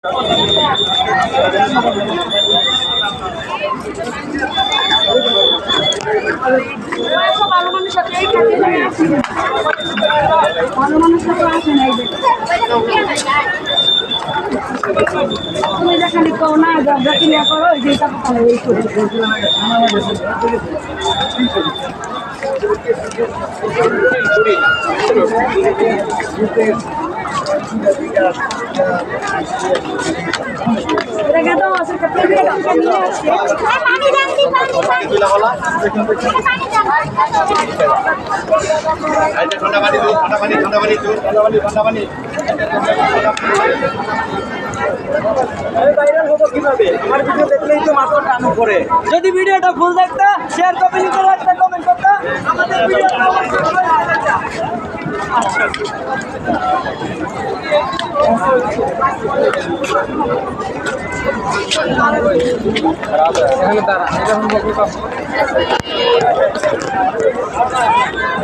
ভালো মানুষ ভালো মানুষ আসে নাই তুমি যেখানে কেউ না দরজা ক্লিয়ার করো যেটা ভালো এই করে যদি ভিডিওটা ফুল দেখতে শেয়ার কমেন্ট করে একটা কমেন্ট করতে আমাদের ভিডিও